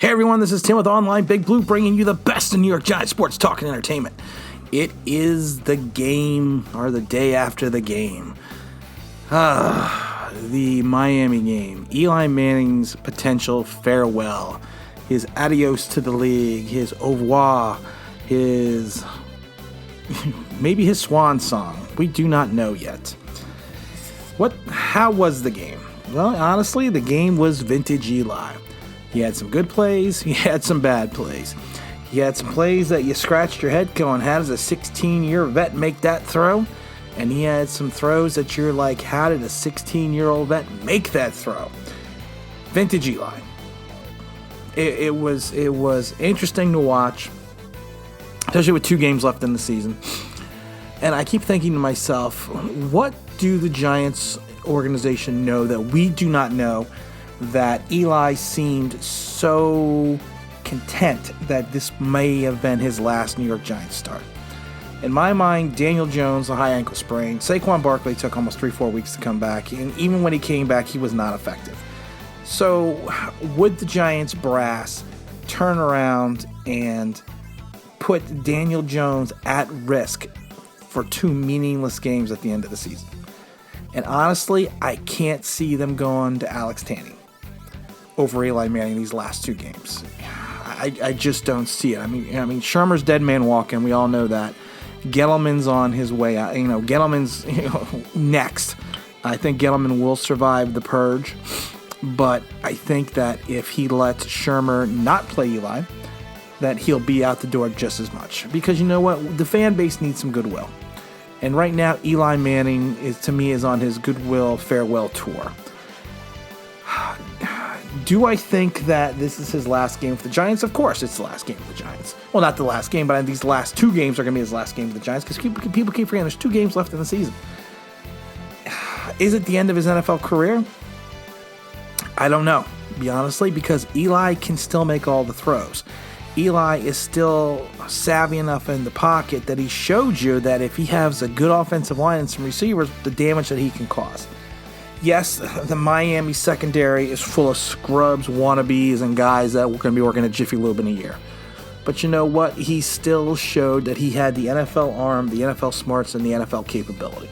Hey everyone, this is Tim with Online Big Blue, bringing you the best in New York Giants sports talk and entertainment. It is the game, or the day after the game. The Miami game. Eli Manning's potential farewell. His adios to the league. His au revoir. His... maybe his swan song. We do not know yet. How was the game? Well, honestly, the game was vintage Eli. He had some good plays. He had some bad plays. He had some plays that you scratched your head going, how does a 16-year vet make that throw? And he had some throws that you're like, how did a 16-year-old vet make that throw? Vintage Eli. It was interesting to watch, especially with 2 games left in the season. And I keep thinking to myself, what do the Giants organization know that we do not know, that Eli seemed so content that this may have been his last New York Giants start? In my mind, Daniel Jones, a high ankle sprain. Saquon Barkley took almost 3-4 weeks to come back, and even when he came back, he was not effective. So would the Giants brass turn around and put Daniel Jones at risk for 2 meaningless games at the end of the season? And honestly, I can't see them going to Alex Tanny over Eli Manning these last 2 games. I just don't see it. I mean, Shermer's dead man walking. We all know that. Gettleman's on his way out. Gettleman's next. I think Gettleman will survive the purge, but I think that if he lets Shermer not play Eli, that he'll be out the door just as much. Because you know what? The fan base needs some goodwill. And right now, Eli Manning is on his goodwill farewell tour. Do I think that this is his last game for the Giants? Of course, it's the last game for the Giants. Well, not the last game, but these last 2 games are going to be his last game for the Giants, because people keep forgetting there's 2 games left in the season. Is it the end of his NFL career? I don't know, honestly, because Eli can still make all the throws. Eli is still savvy enough in the pocket that he showed you that if he has a good offensive line and some receivers, the damage that he can cause. Yes, the Miami secondary is full of scrubs, wannabes, and guys that are going to be working at Jiffy Lube in a year. But you know what? He still showed that he had the NFL arm, the NFL smarts, and the NFL capability.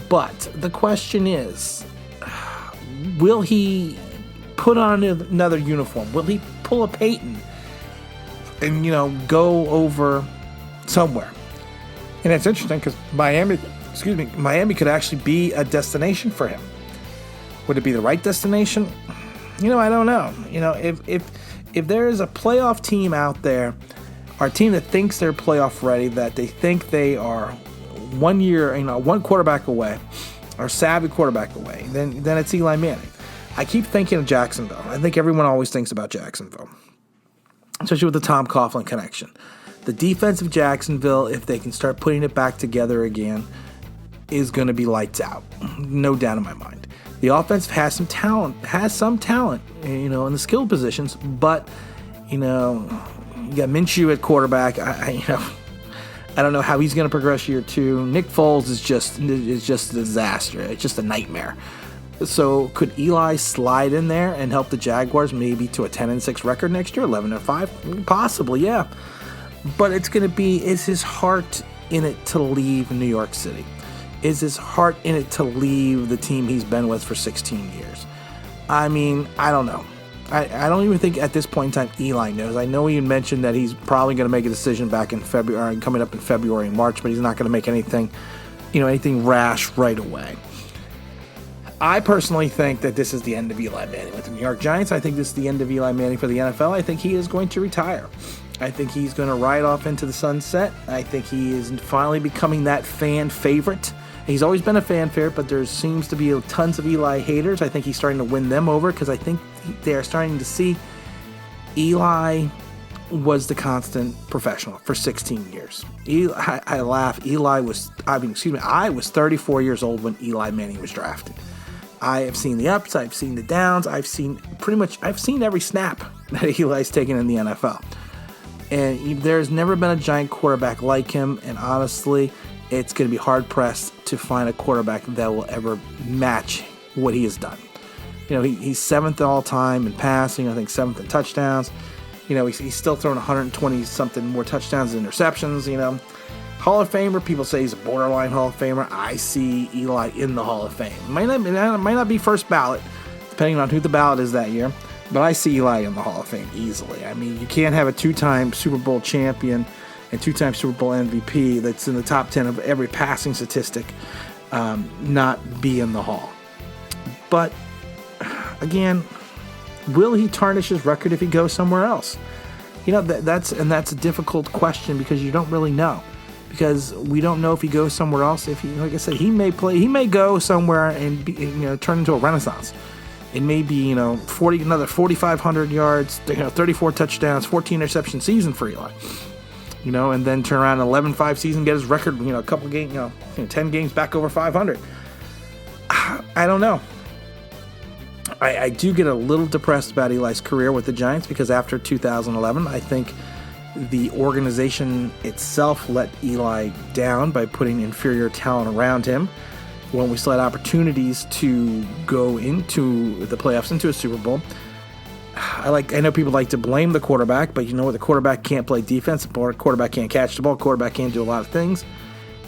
But the question is, will he put on another uniform? Will he pull a Peyton and, go over somewhere? And it's interesting because Miami could actually be a destination for him. Would it be the right destination? I don't know. If there is a playoff team out there, or a team that thinks they're playoff ready, that they think they are 1 year, 1 quarterback away, or savvy quarterback away, then it's Eli Manning. I keep thinking of Jacksonville. I think everyone always thinks about Jacksonville, especially with the Tom Coughlin connection. The defense of Jacksonville, if they can start putting it back together again, is going to be lights out. No doubt in my mind. The offense has some talent, in the skill positions, but, you got Minshew at quarterback. I don't know how he's going to progress year 2. Nick Foles is just a disaster. It's just a nightmare. So could Eli slide in there and help the Jaguars maybe to a 10-6 record next year, 11-5? Possibly, yeah. But it's going to be, is his heart in it to leave New York City? Is his heart in it to leave the team he's been with for 16 years? I don't know. I don't even think at this point in time Eli knows. I know he mentioned that he's probably going to make a decision back in February, coming up in February and March, but he's not going to make anything rash right away. I personally think that this is the end of Eli Manning with the New York Giants. I think this is the end of Eli Manning for the NFL. I think he is going to retire. I think he's going to ride off into the sunset. I think he is finally becoming that fan favorite. He's always been a fan favorite, but there seems to be tons of Eli haters. I think he's starting to win them over because I think they are starting to see Eli was the constant professional for 16 years. I laugh. I was 34 years old when Eli Manning was drafted. I have seen the ups, I've seen the downs, I've seen every snap that Eli's taken in the NFL. And there's never been a Giant quarterback like him, and honestly, it's going to be hard-pressed to find a quarterback that will ever match what he has done. He's 7th all time in passing. I think 7th in touchdowns. He's still throwing 120 something more touchdowns than interceptions. Hall of Famer. People say he's a borderline Hall of Famer. I see Eli in the Hall of Fame. Might not be first ballot, depending on who the ballot is that year. But I see Eli in the Hall of Fame easily. I mean, you can't have a 2-time Super Bowl champion and 2-time Super Bowl MVP that's in the top 10 of every passing statistic not be in the Hall. But again, will he tarnish his record if he goes somewhere else? That's a difficult question because you don't really know. Because we don't know if he goes somewhere else. Like I said, he may go somewhere and turn into a renaissance. It may be another 4,500 yards, 34 touchdowns, 14 interception season for Eli. And then turn around an 11-5 season, get his record, a couple games, 10 games back over 500. I don't know. I do get a little depressed about Eli's career with the Giants because after 2011, I think the organization itself let Eli down by putting inferior talent around him when we still had opportunities to go into the playoffs, into a Super Bowl. I know people like to blame the quarterback, but the quarterback can't play defense, the quarterback can't catch the ball, the quarterback can't do a lot of things.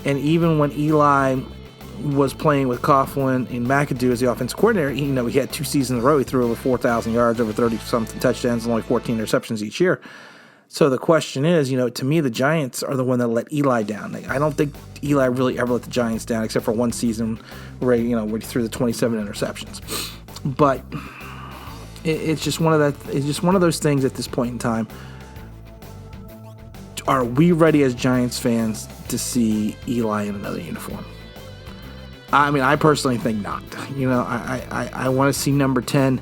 And even when Eli was playing with Coughlin and McAdoo as the offensive coordinator, he had 2 seasons in a row. He threw over 4,000 yards, over 30-something touchdowns, and only 14 interceptions each year. So the question is, to me, the Giants are the one that let Eli down. I don't think Eli really ever let the Giants down, except for one season where he threw the 27 interceptions. But it's just one of those things at this point in time. Are we ready as Giants fans to see Eli in another uniform? I mean, I personally think not. I want to see number 10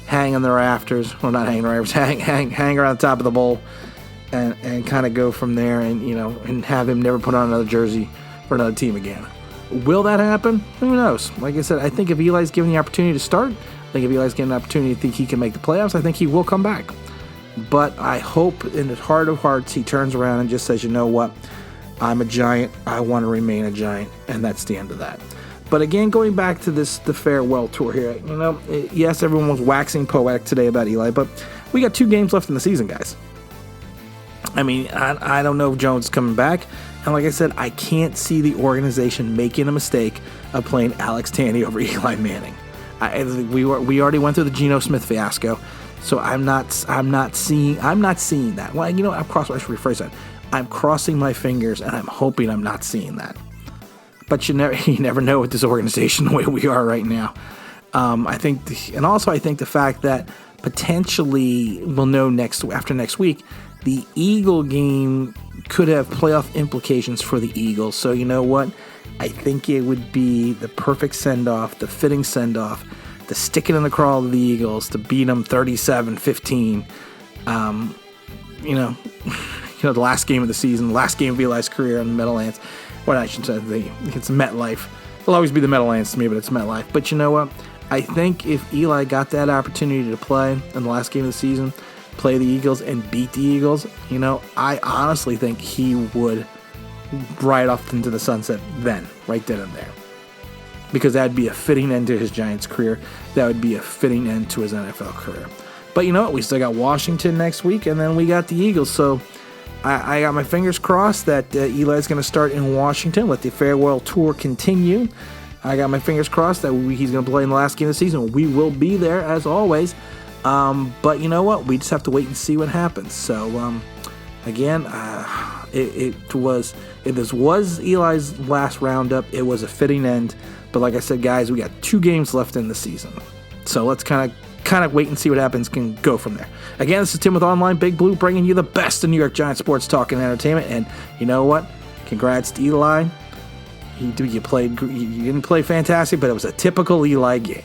hang on the rafters. Well, not hang on the rafters, hang around the top of the bowl. And kind of go from there and have him never put on another jersey for another team again. Will that happen? Who knows? Like I said, I think if Eli's given the opportunity to start, I think if Eli's given the opportunity to think he can make the playoffs, I think he will come back. But I hope in his heart of hearts he turns around and just says, you know what? I'm a Giant. I want to remain a Giant. And that's the end of that. But again, going back to the farewell tour here, yes, everyone was waxing poetic today about Eli, but we got 2 games left in the season, guys. I mean, I don't know if Jones is coming back. And like I said, I can't see the organization making a mistake of playing Alex Tanny over Eli Manning. We already went through the Geno Smith fiasco, so I'm not seeing that. Well, I should rephrase that. I'm crossing my fingers and I'm hoping I'm not seeing that. But you never know with this organization the way we are right now. I think the fact that potentially we'll know after next week. The Eagle game could have playoff implications for the Eagles. So you know what? I think it would be the perfect send-off, the fitting send-off, to stick it in the craw of the Eagles, to beat them 37-15. The last game of the season, the last game of Eli's career on the Meadowlands. Well, I should say it's MetLife. It'll always be the Meadowlands to me, but it's MetLife. But you know what? I think if Eli got that opportunity to play in the last game of the season, play the Eagles and beat the Eagles, I honestly think he would ride off into the sunset right then and there. Because that'd be a fitting end to his Giants career. That would be a fitting end to his NFL career. But you know what? We still got Washington next week, and then we got the Eagles. So I got my fingers crossed that Eli's going to start in Washington, let the farewell tour continue. I got my fingers crossed that he's going to play in the last game of the season. We will be there, as always. But you know what? We just have to wait and see what happens. So, again, if this was Eli's last roundup, it was a fitting end. But like I said, guys, we got 2 games left in the season. So let's kind of wait and see what happens, can go from there. Again, this is Tim with Online Big Blue, bringing you the best in New York Giants sports talk and entertainment. And you know what? Congrats to Eli. You didn't play fantastic, but it was a typical Eli game.